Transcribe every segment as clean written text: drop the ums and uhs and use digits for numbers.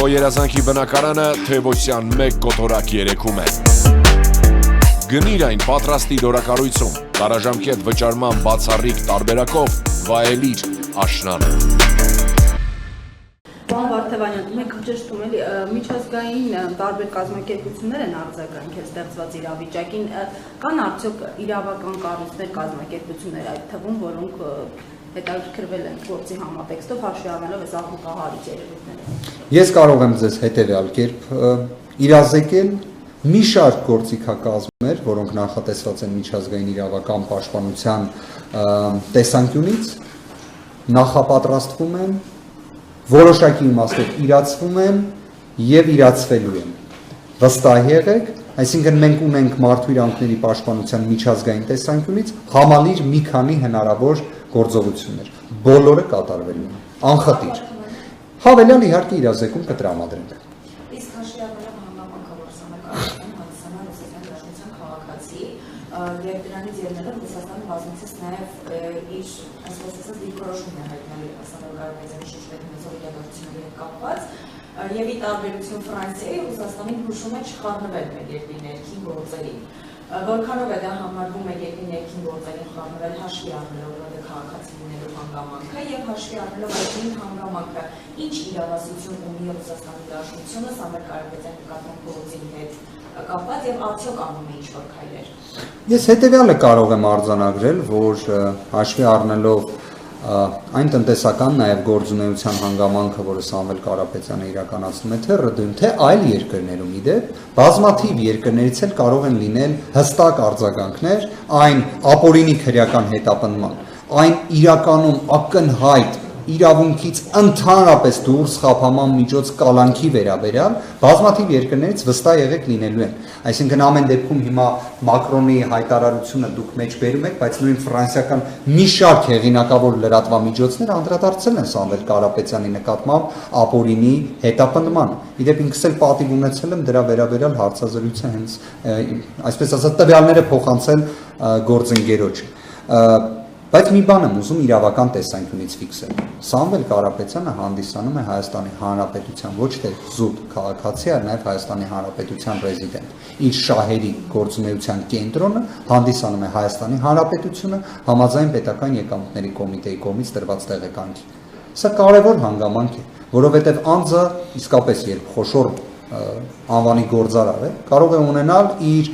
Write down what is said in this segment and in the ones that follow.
Քո երազանքի բնակարանը Թևոսյան 1 կոտորակ երեքում է։ Գնիր այն պատրաստի դորակառույցում, տարաժամկետ վճարման բացառիկ տարբերակով վայելիր աշնանը։ Պարոն Վարդևանյան, մենք ճշտում էլի միջազգային տարբեր կազմակերպություններ են արձագանքել ստեղծված իրավիճակին, կան արդյոք իրավական կառույցներ, կազմակերպություններ այդ թվում, որոնք հետաքրքրվել են գործի համատեքստով հաշվի առնելով այս աղմկահարույց երևույթները։ Ես կարող եմ ձեզ հետևյալ կերպ իրազեկել մի շարք գործիքակազմեր, որոնք նախատեսված են միջազգային իրավական պաշտպանության տեսանկյունից, նախապատրաստվում են, որոշակի իմաստով իրացվում են եւ իրացվելու են։ Վստահ եղեք, այսինքն մենք ունենք մարդու իրավունքների պաշտպանության միջազգային տեսանկյունից համալիր մի քանի հնարավոր գործողություններ, բոլորը կատարվելու են, անխտիր։ Հավելյալ իհարկե իրազեկում կտրամադրենք։ Իսկ հաշվի առնելով հանգամանքը, որ սահմանադրական հանդիսանալ ռուսական դաշնության քաղաքացի, եւ դրանից ելնելով Ռուսաստանը բազմիցս նաեւ իր այսպես ասած դիրքորոշումն է հայտնել Սամվել Կարապետյանի շրջանցող իրադարձությունների հետ կապված, եւ ի տարբերություն Ֆրանսիայի, Ռուսաստանին հուշում է չխառնվել մեր երկրի ներքին գործերին։ Որքանով է դա համարվում է երկրի ներքին գործերին խառնվել հաշվի առնելով ԼԴ քաղաքացի լինելու հանգամանքը եւ հաշվի առնելով այդ հանգամանքը ինչ իրավասություն ունի Ռուսաստանի Դաշնությունը Սամվել Կարապետյանի նկատմամբ գործի հետ կապված եւ արդյոք անում է ինչ-որ քայլեր։ Ես հետեւյալը կարող եմ արձանագրել, որ հաշվի առնելով այն տնտեսական նաև գործունեության հանգամանքը, որը Սամվել Կարապետյանը իրականացնում է թե ՌԴ-ում, թե այլ երկրներում իդեպ, բազմաթիվ երկրներից էլ կարող են լինել հստակ արձագանքներ այն ապօրինի քրեական հետապնդման, այն իրականում ակնհայտ իրավունքից ընդհանրապես դուրս խափաման միջոց կալանքի վերաբերյալ բազմաթիվ երկրներից վստահ եղեք լինելու են։ Այսինքն ամեն դեպքում հիմա Մակրոնի հայտարարությունը դուք մեջ բերում եք, բայց նույն ֆրանսիական մի շարք հեղինակավոր լրատվամիջոցներ անդրադարձել են Սամվել Կարապետյանի նկատմամբ ապօրինի հետապնդման։ Իդեպ ինքս էլ պատիվ ունեցել եմ դրա վերաբերյալ հարցազրույցը հենց այսպես ասած տվյալները փոխանցել գործընկերոջ։ Բայց մի բան եմ ուզում իրավական տեսանկյունից ֆիքսել։ Սամվել Կարապետյանը հանդիսանում է Հայաստանի Հանրապետության ոչ թե զուտ քաղաքացի, այլ նաև Հայաստանի Հանրապետության ռեզիդենտ։ Իր շահերի գործունեության կենտրոնը հանդիսանում է Հայաստանի Հանրապետությունը համաձայն պետական եկամուտների կոմիտեի կողմից տրված տեղեկանքի։ Սա կարևոր հանգամանք է, որովհետև անձը իսկապես երբ խոշոր անվանի գործարար է, կարող է ունենալ իր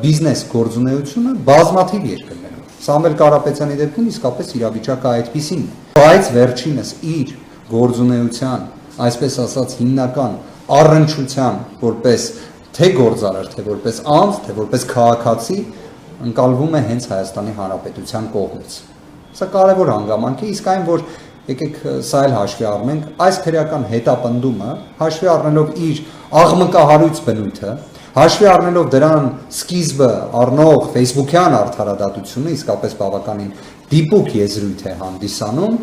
բիզնես գործունեությունը բազմաթիվ երկրներում։ Սամվել Կարապետյանի դեպքում իսկապես իրավիճակը այդպիսին է, բայց վերջինս իր գործունեության, այսպես ասած հիմնական առնչության որպես թե գործարար, թե որպես անձ, թե որպես քաղաքացի ընկալվում է հենց Հայաստանի Հանրապետության կողմից։ Սա կարևոր հանգամանք է, իսկ այն որ եկեք սա էլ հաշվի առնենք, այս քրեական հետապնդումը հաշվի առնելով իր աղմկահարույց բնույթը, հաշվի առնելով դրան սկիզբը առնող Facebook-յան արդարադատությունը իսկապես բավականին դիպուկ եզրույթ է հանդիսանում,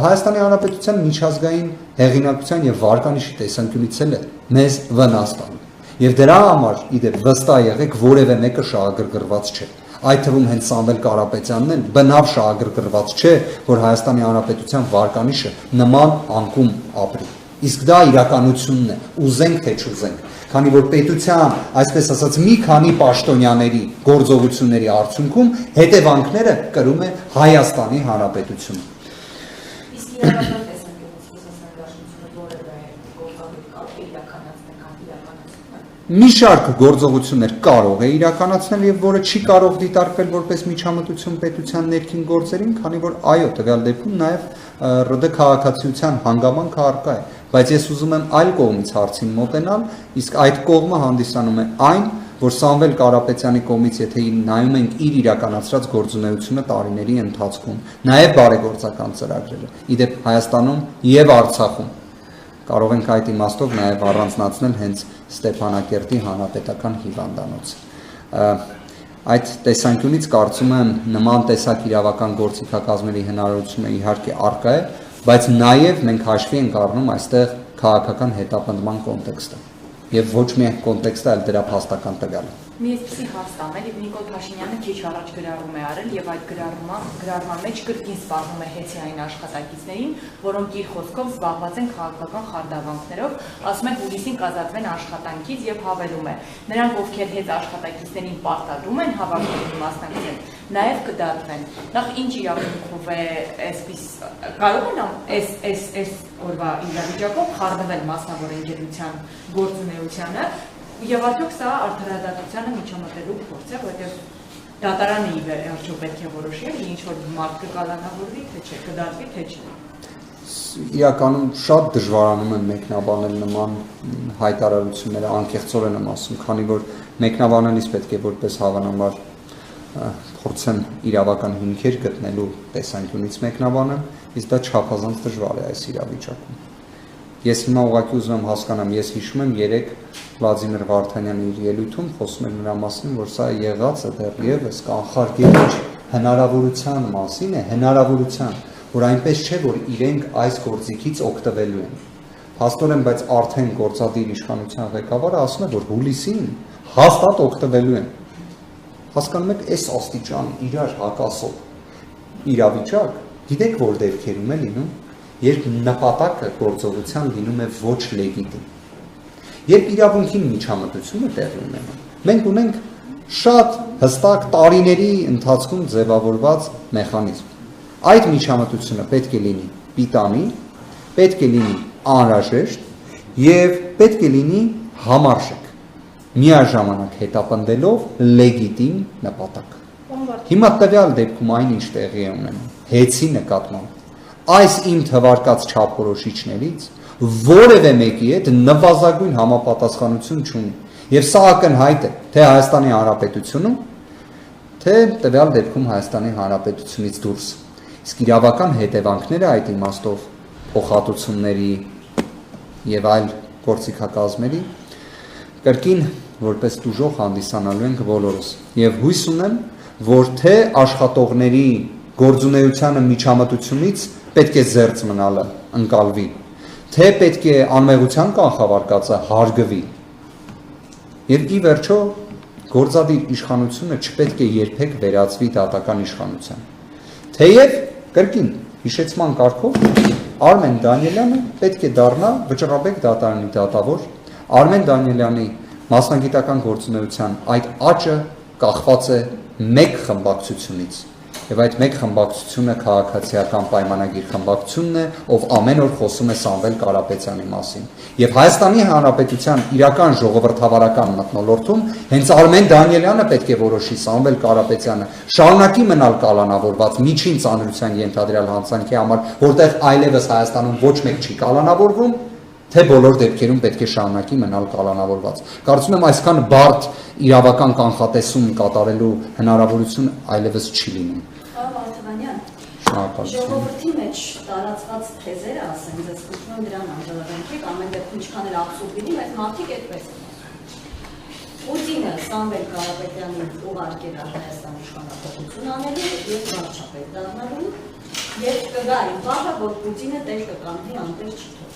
Հայաստանի Հանրապետության միջազգային հեղինակության եւ վարկանիշի տեսանկյունից էլ է մեզ վնաս տալու։ Եվ դրա համար իդեպ վստահ եղեք որևէ մեկը շահագրգռված չէ։ Այդ թվում հենց Սամվել Կարապետյանն էլ բնավ շահագրգռված չէ, որ Հայաստանի Հանրապետության վարկանիշը նման անկում ապրի։ Իսկ դա իրականությունն է, ուզենք թե չուզենք, քանի որ պետության, այսպես ասած, մի քանի պաշտոնյաների գործողությունների արդյունքում հետևանքները կրում է Հայաստանի Հանրապետությունը։ Իսկ իրավական տեսանկյունից Ռուսաստանի Դաշնությունը որևէ գործողություն կարող է իրականացնել կամ իրականացնել։ Մի շարք գործողություններ կարող է իրականացնել եւ որը չի կարող դիտարկվել որպես միջամտություն պետության ներքին գործերին, քանի որ այո, տվյալ դեպքում նաեւ ՌԴ քաղաքացիության հանգամանքը առկա է, բայց ես ուզում եմ այլ կողմից հարցին մոտենալ, իսկ այդ կողմը հանդիսանում է այն, որ Սամվել Կարապետյանի կողմից եթե նայում ենք իր իրականացրած գործունեությունը տարիների ընթացքում, նաեւ բարեգործական ծրագրերը, իդեպ Հայաստանում եւ Արցախում կարող ենք այդ իմաստով նաեւ առանձնացնել հենց Ստեփանակերտի հանրապետական հիվանդանոցը։ Այդ տեսանկյունից կարծում եմ նման տեսակ իրավական գործիքակազմերի հնարավորությունը իհարկե առկա է, բայց նաև մենք հաշվի ենք առնում այստեղ քաղաքական հետապնդման կոնտեքստը։ եւ ոչ միայն կոնտեքստը, այլ դրա փաստական տվյալը։ Մի այսպիսի հարց տամ, եւ Նիկոլ Փաշինյանը քիչ առաջ գրառում է արել եւ այդ գրառման մեջ կրկին սպառնում է հեծիային աշխատակիցներին, որոնք իր խոսքով զբաղված են քաղաքական խարդավանքներով, ասում է հուլիսին կազատվեն աշխատանքից եւ հավելում է. նրանք, ովքեր հեծ աշխատակիցներին պարտադրում են հավաքների մասնակցել, նաեւ կդատվեն։ Նախ ինչ իրավունքով է այսպես կարող են այս օրվա իրավիճակով խառնվել մասնավոր ընկերության գործունեությանը եւ արդյոք սա արդարադատությանը միջամտելու փորձ է, որտեղ դատարանը ի վերջո պետք է որոշի, ինչ որ մարդ կկալանավորվի, թե չէ, կդատվի, թե չէ։ Իրականում շատ դժվարանում եմ մեկնաբանել նման հայտարարությունները, անկեղծորեն եմ ասում, քանի որ մեկնաբանելիս պետք է որպես հավանաբար փորձեմ իրավական հիմքեր գտնելու տեսանկյունից մեկնաբանեմ, իսկ դա չափազանց դժվար է այս իրավիճակում։ Ես հիմա ուղղակի ուզում եմ հասկանամ, ես հիշում եմ երեք Վլադիմիր Վարդանյանի իր ելույթում խոսում էր նրա մասին, որ սա եղածը դեռևս կանխարգելիչ հնարավորության մասին է, հնարավորության, որ այնպես չէ, որ իրենք այս գործիքից օգտվելու են։ Փաստորեն, բայց արդեն գործադիր իշխանության ղեկավարը ասում է, որ հուլիսին հաստատ օգտվելու են։ Հասկանում եք, այս աստիճան իրար հակասող իրավիճակ, գիտեք որ դեպքերում է լինում, երբ նպատակը գործողության լինում է ոչ լեգիտիմ։ Երբ իրավունքի միջամտությունը տեղի ունենում, մենք ունենք շատ հստակ տարիների ընթացքում ձևավորված մեխանիզմ։ Այդ միջամտությունը պետք է լինի պիտանի, պետք է լինի անհրաժեշտ եւ պետք է լինի համարժեք, միաժամանակ հետապնդելով լեգիտիմ նպատակ։ Հիմա տվյալ դեպքում այնինչ տեղի է ունենում, հեծի նկատմամբ այս իմ թվարկած չափորոշիչներից որևէ մեկի հետ նվազագույն համապատասխանություն չունի։ Եվ սա ակնհայտ է, թե Հայաստանի Հանրապետությունում, թե տվյալ դեպքում Հայաստանի Հանրապետությունից դուրս։ Իսկ իրավական հետևանքները այդ իմաստով փոխհատուցումների եւ այլ գործիքակազմերի կրկին որպես դուժող հանդիսանալու ենք բոլորս։ Եվ հույս ունեմ, որ թե աշխատողների գործունեությանը միջամտությունից պետք է զերծ մնալը ընկալվի, թե պետք է անմեղության կանխավարկածը հարգվի։ Եվ ի վերջո գործադիր իշխանությունը չպետք է երբեք վերածվի դատական իշխանության։ Թեև կրկին հիշեցման կարգով Արմեն Դանիելյանը պետք է դառնա Վճռաբեկ դատարանի դատավոր, Արմեն Դանիելյանի մասնագիտական գործունեության այդ աճը կախված է մեկ խմբակցությունից։ Եվ այդ մեկ խմբակցությունը քաղաքացիական պայմանագիր խմբակցությունն է, ով ամեն օր խոսում է Սամվել Կարապետյանի մասին։ Եվ Հայաստանի Հանրապետության իրական ժողովրդավարական մթնոլորտում հենց Արմեն Դանիելյանը պետք է որոշի Սամվել Կարապետյանը շարունակի մնալ կալանավորված միջին ծանրության ենթադրյալ հանցանքի համար, որտեղ այլևս Հայաստանում ոչ մեկ չի կալանավորվում, թե բոլոր դեպքերում պետք է շարունակի մնալ կալանավորված։ Կարծում եմ այսքան բարդ իրավական կանխատեսում կատարելու հնարավորություն այլևս չի լինում։ Ժողովրդի մեջ տարածված թեզերը, ասեմ, ձեզ սկսում եմ դրան անժալավանքեք, ամեն դեպքում ինչքան էլ աբսուրդ լինի, բայց մարդիկ այդպես են։ Պուտինը Սամվել Կարապետյանին ուղարկել է Հայաստան իշխանապետություն անելու եւ վարչապետ դառնալու եւ կգա այն բանը, որ Պուտինը տեղ կկանգնի անտեղ չի թողնի։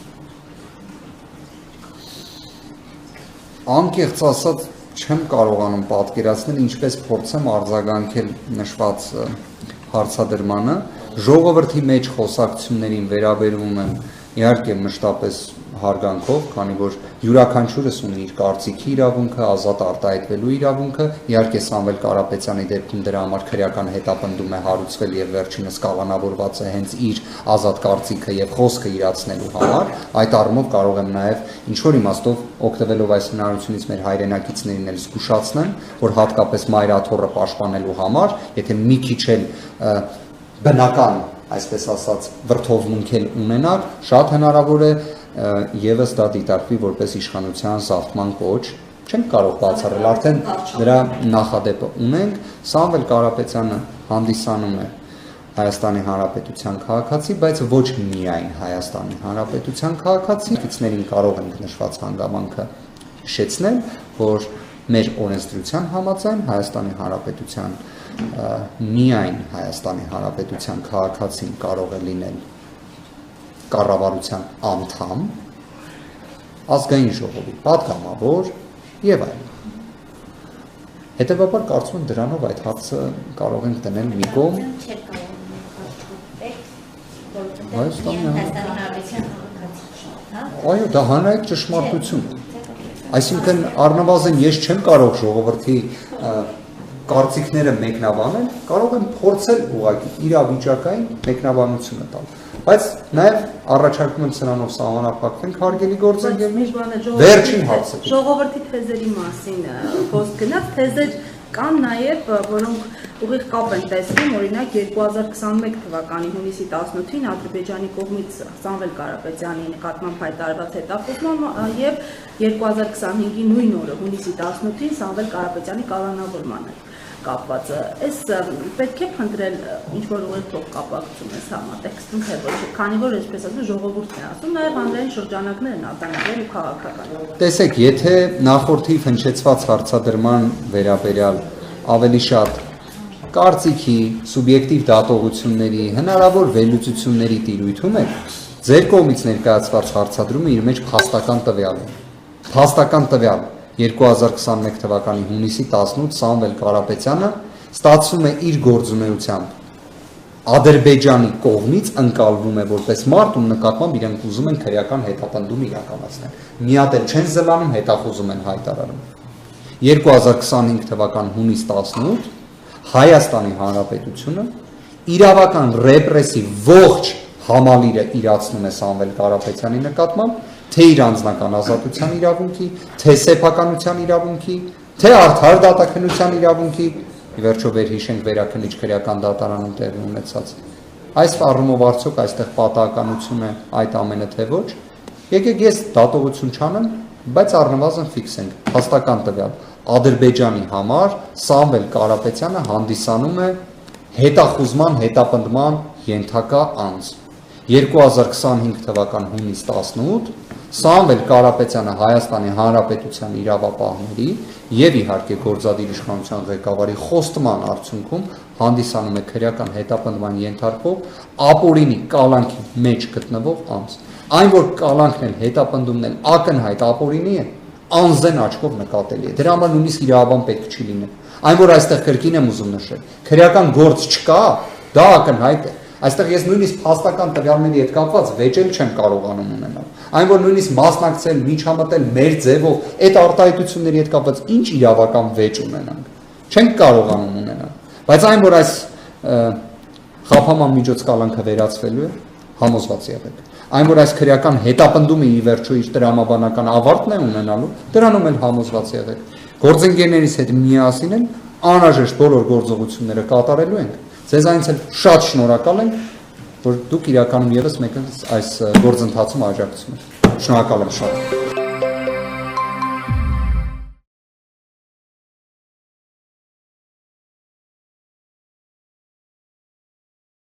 Անկեղծ ասած չեմ կարողանում պատկերացնել ինչպես փորձեմ արձագանքել նշված հարցադրմանը, ժողովրդի մեջ խոսակցություններին վերաբերվում եմ իհարկե մշտապես հարգանքով, քանի որ յուրաքանչյուրս ունի իր կարծիքի իրավունքը, ազատ արտահայտվելու իրավունքը, իհարկե Սամվել Կարապետյանի դեպքում դրա համար քրեական հետապնդում է հարուցվել եւ վերջինս կալանավորված է հենց իր ազատ կարծիքը եւ խոսքը իրացնելու համար, այդ առումով կարող եմ նաեւ ինչ որ իմաստով օգտվելով այս հնարավորությունից մեր հայրենակիցներին էլ զգուշացնեմ, որ հատկապես մայրաթոռը պաշտպանելու համար, եթե մի քիչ էլ բնական, այսպես ասած, վրթովմունք էլ ունենալ, շատ հնարավոր է եւս դա դիտարկվի որպես իշխանության զավթման կոչ, չենք կարող բացառել, արդեն դրա նախադեպը ունենք, Սամվել Կարապետյանը հանդիսանում է Հայաստանի Հանրապետության քաղաքացի, բայց ոչ միայն Հայաստանի Հանրապետության քաղաքացի, քիչներին կարող ենք նշված հանգամանքը հիշեցնել, որ մեր օրենսդրության համաձայն Հայաստանի Հանրապետության միայն Հայաստանի Հանրապետության քաղաքացին կարող է լինել կառավարության անդամ ազգային ժողովի պատգամավոր եւ այլն։ Հետևաբար կարծում եմ դրանով այդ հարցը կարող ենք դնել մի կողմ։ Այո, դա հանրայինի ճշմարտություն է։ Այսինքն առնվազն ես չեմ կարող ժողովրդի կարծիքները մեկնաբանել, կարող եմ փորձել ուղղակի իրավիճակային մեկնաբանությունը տալ։ Բայց նաև առաջարկում եմ սրանով սահմանափակվենք հարգելի գործընկերներ։ Վերջին հարցը։ Ժողովրդի թեզերի մասին խոսք գնաց, թեզեր կան նաև, որոնք ուղիղ կապ են տեսնում, օրինակ 2021 թվականի հունիսի 18-ին Ադրբեջանի կողմից Սամվել Կարապետյանի նկատմամբ հայտարարված հետախուզման եւ 2025-ի նույն օրը հունիսի 18-ին Սամվել Կարապետյանի կալանավորմանը կապված։ Այս պետք է փնտրել ինչ-որ ուղիղ փոխկապակցություն այս համատեքստում, թե ոչ, քանի որ այսպես ասում ժողովուրդն է ասում, նաև հանրային շրջանակներ են արտանետել ու քաղաքական։ Տեսեք, եթե նախորդի հնչեցված հարցադրման վերաբերյալ ավելի շատ կարծիքի, սուբյեկտիվ դատողությունների, հնարավոր վերլուծությունների տիրույթում է, ձեր կողմից ներկայացված հարցադրումը իր մեջ փաստական տվյալ է։ Փաստական տվյալ 2021 թվականի հունիսի 18 Սամվել Կարապետյանը ստացվում է իր գործունեությամբ Ադրբեջանի կողմից ընկալվում է որպես մարդ, ում նկատմամբ իրենք ուզում են քրեական հետապնդում իրականացնել։ Մի հատ էլ չեն զլանում, հետախուզում են հայտարարում։ 2025 թվական հունիս 18 Հայաստանի Հանրապետությունը իրավական ռեպրեսիվ ողջ համալիրը իրացնում է Սամվել Կարապետյանի նկատմամբ, թե իր անձնական ազատության իրավունքի, թե սեփականության իրավունքի, թե արդար դատաքննության իրավունքի, ի վերջո վերհիշենք վերաքննիչ քրեական դատարանում տեղի ունեցած։ Այս առումով արդյոք այստեղ պատահականություն է այդ ամենը թե ոչ։ Եկեք ես դատողություն չանեմ, բայց առնվազն ֆիքսենք հաստական տվյալ Ադրբեջանի համար Սամվել Կարապետյանը հանդիսանում է հետախուզման, հետապնդման ենթակա անձ։ 2025 թվական հունիս 18 Սամվել Կարապետյանը Հայաստանի Հանրապետության իրավապահների եւ իհարկե գործադիր իշխանության ղեկավարի խոստման արդյունքում հանդիսանում է քրեական հետապնդման ենթարկվող ապօրինի կալանքի մեջ գտնվող անձ։ Այն որ կալանքն էլ հետապնդումն էլ ակնհայտ ապօրինի է, անզեն աչքով նկատելի է։ Դրա համար նույնիսկ իրավաբան պետք չի լինել։ Այն որ այստեղ կրկին եմ ուզում նշել, քրեական գործ չկա, դա ակնհայտ է։ Այստեղ ես նույնիսկ փաստական տվյալների հետ կապված վեճել չեմ կարողանում ունենալ։ Այն որ նույնիսկ մասնակցել, միջամտել մեր ձևով այդ արտահայտությունների հետ կապված ինչ իրավական վեճ ունենանք, չենք կարողանում ունենալ։ Բայց այն որ այս խափաման միջոց կալանքը վերացվելու է, համոզված եղեք։ Այն որ այս քրեական հետապնդումը ի վերջո իր տրամաբանական ավարտն է ունենալու, դրանում էլ համոզված եղեք։ Գործընկերներից հետ միասին էլ անհրաժեշտ բոլոր գործողությունները կատարելու ենք։ Ձեզանից էլ շատ շնորհակալ ենք, որ դուք իրականում եւս մեկ այս գործընթացում աջակցում եք։ Շնորհակալ եմ շատ։